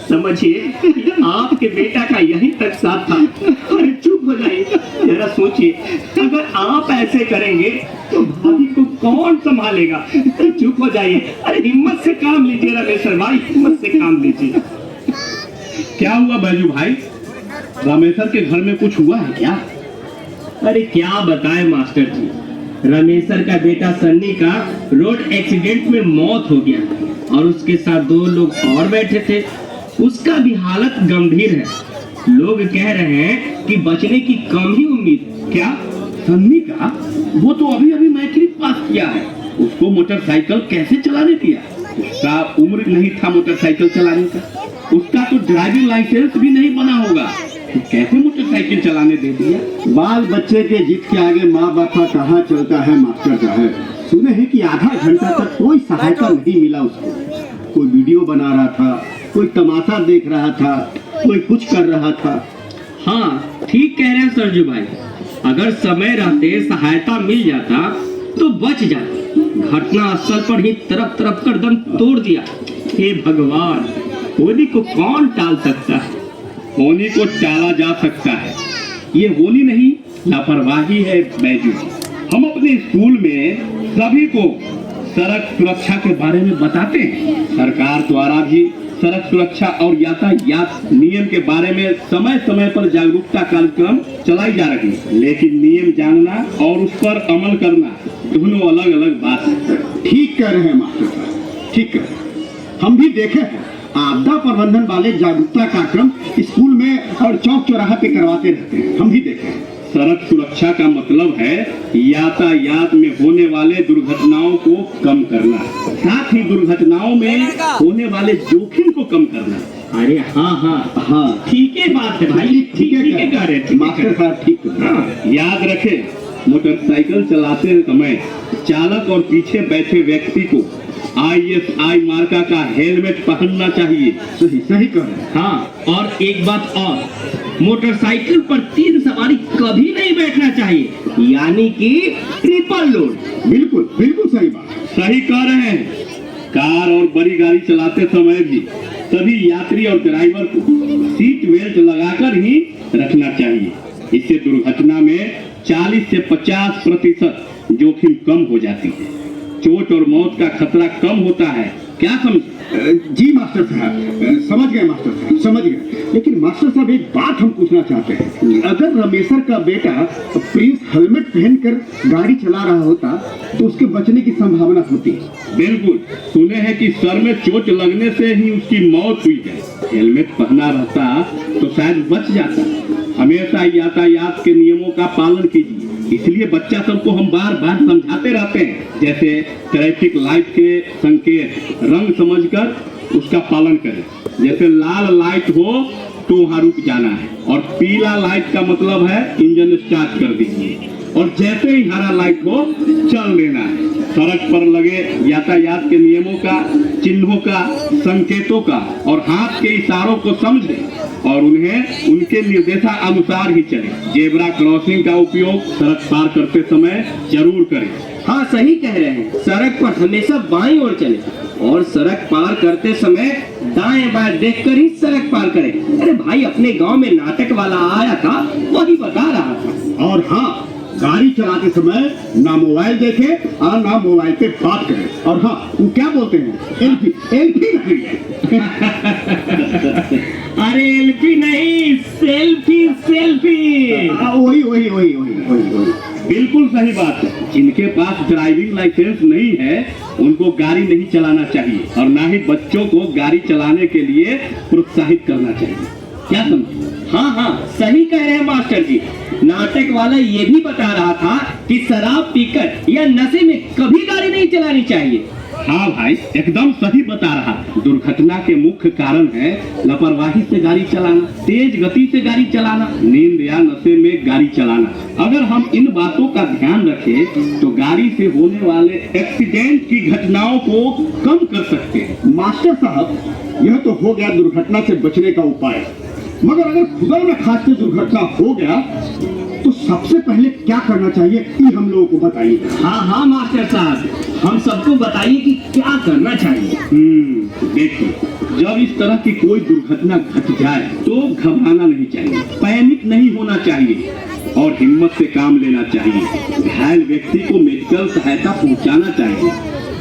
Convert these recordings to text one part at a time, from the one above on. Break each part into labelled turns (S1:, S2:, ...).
S1: समझिए आपके बेटा का यहीं तक साथ था। अरे चुप हो जाइए, जरा सोचिए, अगर आप ऐसे करेंगे तो भाभी को कौन संभालेगा? चुप हो जाइए, अरे हिम्मत से काम लीजिए रामेश्वर भाई, हिम्मत से काम लीजिए।
S2: क्या हुआ बैजू भाई, रामेश्वर के घर में कुछ हुआ है क्या?
S1: अरे क्या बताएं मास्टर जी, रामेश्वर का बेटा सन्नी का रोड एक्सीडेंट में मौत हो गया और उसके साथ 2 लोग और बैठे थे। उसका भी हालत गंभीर है। लोग कह रहे हैं कि बचने की कम ही उम्मीद।
S2: क्या सन्नी का? वो तो अभी अभी मैट्रिक पास किया है, उसको मोटरसाइकिल कैसे चलाने दिया? उसका उम्र नहीं था मोटरसाइकिल चलाने का, उसका तो ड्राइविंग लाइसेंस भी नहीं बना होगा, तो कैसे मोटरसाइकिल चलाने दे दिया?
S3: बाल बच्चे के जिद के आगे माँ बाप का कहाँ चलता है मास्टर साहब। सुने हैं कि आधा घंटा तक कोई सहायता नहीं मिला उसको। कोई वीडियो बना रहा था, कोई तमाशा देख रहा था, कोई कुछ कर रहा था।
S1: हाँ ठीक कह रहे हैं सरजू भाई, अगर समय रहते सहायता मिल जाता तो बच जाता। घटना स्थल पर ही तरफ तरफ कर दम तोड़ दिया। हे भगवान, होली को कौन टाल सकता है?
S2: होली को टाला जा सकता है, ये होली नहीं लापरवाही है बैजू। हम अपने स्कूल में सभी को सड़क सुरक्षा के बारे में बताते हैं। सरकार द्वारा भी सड़क सुरक्षा और यातायात नियम के बारे में समय समय पर जागरूकता कार्यक्रम चलाई जा रही है, लेकिन नियम जानना और उस पर अमल करना दोनों अलग अलग बात है।
S3: ठीक कह रहे हैं मास्टर साहब, ठीक कह रहे हैं। हम भी देखे हैं आपदा प्रबंधन वाले जागरूकता कार्यक्रम स्कूल में और चौक चौराहे पे करवाते रहते हैं, हम भी देखे हैं।
S2: सड़क सुरक्षा का मतलब है यातायात में होने वाले दुर्घटनाओं को कम करना, साथ ही दुर्घटनाओं में होने वाले जोखिम को कम करना।
S1: अरे हाँ ठीक है बात है भाई, ठीक है कह रहे हैं
S3: मास्टर साहब, ठीक है।
S2: याद रखें, मोटरसाइकिल चलाते समय चालक और पीछे बैठे व्यक्ति को ISI मार्का का हेलमेट पहनना चाहिए।
S3: सही सही कह रहे हैं।
S1: हाँ, और एक बात और, मोटरसाइकिल पर 3 सवारी कभी नहीं बैठना चाहिए, यानी कि ट्रिपल लोड।
S3: बिल्कुल बिल्कुल सही बात।
S2: सही कह रहे हैं। कार और बड़ी गाड़ी चलाते समय भी सभी यात्री और ड्राइवर को सीट बेल्ट लगाकर ही रखना चाहिए। इससे दुर्घटना में 40 से 50% जोखिम कम हो जाती है। चोट और मौत का खतरा कम होता है। क्या समझ?
S3: जी मास्टर साहब, समझ गए मास्टर साहब, समझ गए। लेकिन मास्टर साहब एक बात हम पूछना चाहते हैं, अगर रामेश्वर का बेटा प्रिंस हेलमेट पहनकर गाड़ी चला रहा होता तो उसके बचने की संभावना होती है।
S2: बिल्कुल, सुने हैं कि सर में चोट लगने से ही उसकी मौत हुई है। हेलमेट पहना रहता तो शायद बच जाता। हमेशा यातायात के नियमों का पालन कीजिए। इसलिए बच्चा सबको हम बार बार समझाते रहते हैं, जैसे ट्रैफिक लाइट के संकेत रंग समझकर उसका पालन करें। जैसे लाल लाइट हो तो वहाँ रुक जाना है, और पीला लाइट का मतलब है इंजन स्टार्ट कर दीजिए, और जैसे ही हरा लाइट हो चल देना है। सड़क पर लगे यातायात के नियमों का, चिन्हों का, संकेतों का और हाथ के इशारों को समझें और उन्हें उनके निर्देशानुसार ही चलें। जेब्रा क्रॉसिंग का उपयोग सड़क पार करते समय जरूर करें।
S1: हाँ सही कह रहे हैं, सड़क पर हमेशा बाईं ओर चले और सड़क पार करते समय दाएं बाएं देखकर ही सड़क पार करें। अरे भाई, अपने गांव में नाटक वाला आया था, वही बता रहा था।
S3: और हाँ, गाड़ी चलाते समय ना मोबाइल देखे और ना मोबाइल पे बात करें। और हाँ, वो क्या बोलते हैं, एलपी नहीं।
S1: अरे एलपी नहीं, सेल्फी।
S3: वही।
S2: बिल्कुल सही बात है। जिनके पास ड्राइविंग लाइसेंस नहीं है उनको गाड़ी नहीं चलाना चाहिए, और ना ही बच्चों को गाड़ी चलाने के लिए प्रोत्साहित करना चाहिए। क्या समझे?
S1: हाँ सही कह रहे हैं मास्टर जी। नाटक वाला ये भी बता रहा था कि शराब पीकर या नशे में कभी गाड़ी नहीं चलानी चाहिए।
S2: हाँ भाई, एकदम सही बता रहा। दुर्घटना के मुख्य कारण है लापरवाही से गाड़ी चलाना, तेज गति से गाड़ी चलाना, नींद या नशे में गाड़ी चलाना। अगर हम इन बातों का ध्यान रखें तो गाड़ी से होने वाले एक्सीडेंट की घटनाओं को कम कर सकते हैं।
S3: मास्टर साहब, यह तो हो गया दुर्घटना से बचने का उपाय, मगर अगर खुदा न खास्ते दुर्घटना हो गया तो सबसे पहले क्या करना चाहिए, ये हम लोगों को बताइए।
S1: हाँ मास्टर साहब, हम सबको बताइए कि क्या करना चाहिए।
S2: देखिए, जब इस तरह की कोई दुर्घटना घट जाए तो घबराना नहीं चाहिए, पैनिक नहीं होना चाहिए और हिम्मत से काम लेना चाहिए। घायल व्यक्ति को मेडिकल सहायता पहुंचाना चाहिए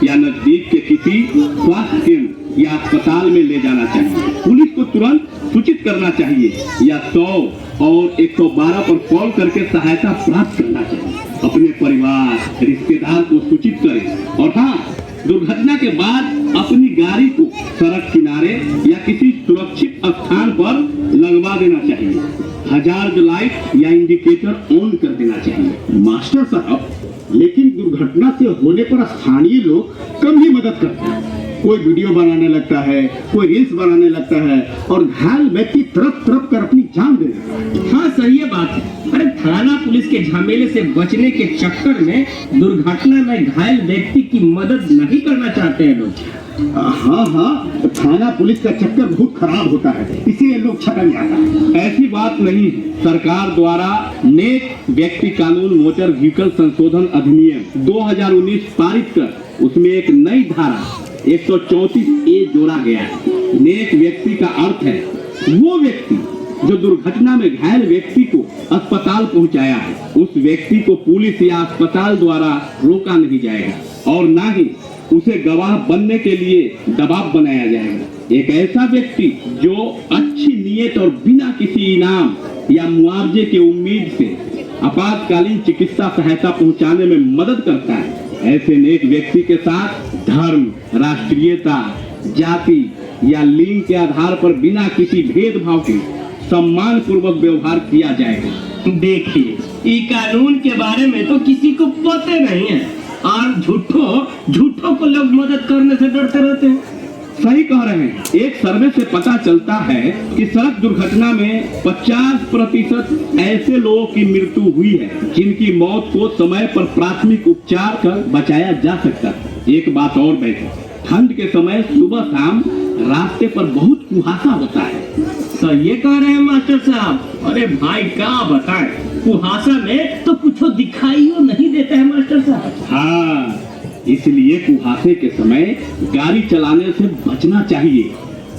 S2: या नजदीक के किसी स्वास्थ्य केंद्र या अस्पताल में ले जाना चाहिए। पुलिस को तुरंत सूचित करना चाहिए या 100 और 112 पर कॉल करके सहायता प्राप्त करना चाहिए। अपने परिवार, रिश्तेदार को सूचित करें और हाँ, दुर्घटना के बाद अपनी गाड़ी को सड़क किनारे या किसी सुरक्षित स्थान पर लगवा देना चाहिए। हजार्ड लाइट या इंडिकेटर ऑन कर देना चाहिए।
S3: मास्टर साहब, लेकिन दुर्घटना से होने पर स्थानीय लोग कम ही मदद करते हैं। कोई वीडियो बनाने लगता है, कोई रील्स बनाने लगता है और घायल व्यक्ति तड़प तड़प कर अपनी जान दे देता है।
S1: हाँ, सही है बात है। अरे थाना पुलिस के झमेले से बचने के चक्कर में दुर्घटना में घायल व्यक्ति की मदद नहीं करना चाहते हैं लोग।
S3: हाँ, थाना पुलिस का चक्कर बहुत खराब होता है, इसीलिए लोग छटक जाता है।
S2: ऐसी बात नहीं है। सरकार द्वारा नेक व्यक्ति कानून मोटर व्हीकल संशोधन अधिनियम 2019 पारित कर उसमें एक नई धारा 134A जोड़ा गया है। नेक व्यक्ति का अर्थ है वो व्यक्ति जो दुर्घटना में घायल व्यक्ति को अस्पताल पहुंचाया है। उस व्यक्ति को पुलिस या अस्पताल द्वारा रोका नहीं जाएगा और ना ही उसे गवाह बनने के लिए दबाव बनाया जाएगा। एक ऐसा व्यक्ति जो अच्छी नीयत और बिना किसी इनाम या मुआवजे की उम्मीद से आपातकालीन चिकित्सा सहायता पहुंचाने में मदद करता है, ऐसे नेक व्यक्ति के साथ धर्म, राष्ट्रीयता, जाति या लिंग के आधार पर बिना किसी भेदभाव के सम्मान पूर्वक व्यवहार किया जाएगा।
S1: देखिए, ये कानून के बारे में तो किसी को पता नहीं है और झूठों को लोग मदद करने से डरते रहते हैं।
S2: सही कह रहे हैं। एक सर्वे से पता चलता है कि सड़क दुर्घटना में 50% ऐसे लोगों की मृत्यु हुई है जिनकी मौत को समय पर प्राथमिक उपचार कर बचाया जा सकता है। एक बात और बैठे, ठंड के समय सुबह शाम रास्ते पर बहुत कुहासा होता है।
S1: सही कह रहे हैं मास्टर साहब। अरे भाई, क्या बताएं, कुहासा में तो कुछ दिखाई नहीं देता है मास्टर साहब।
S2: हाँ, इसलिए कुहासे के समय गाड़ी चलाने से बचना चाहिए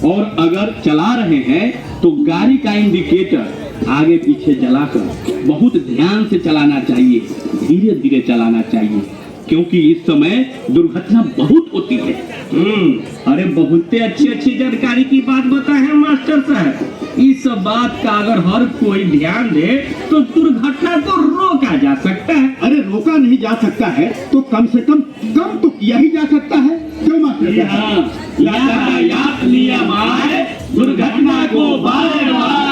S2: और अगर चला रहे हैं तो गाड़ी का इंडिकेटर आगे पीछे जलाकर बहुत ध्यान से चलाना चाहिए, धीरे धीरे चलाना चाहिए क्योंकि इस समय दुर्घटना बहुत होती है।
S1: अरे बहुत अच्छी जानकारी की बात बताए हैं मास्टर साहब। इस बात का अगर हर कोई ध्यान दे तो दुर्घटना को रोका जा सकता है।
S3: अरे रोका नहीं जा सकता है तो कम से कम तो किया ही जा सकता है। क्यों मास्टर साहब?
S2: यातायात नियम आए, दुर्घटना को बार बार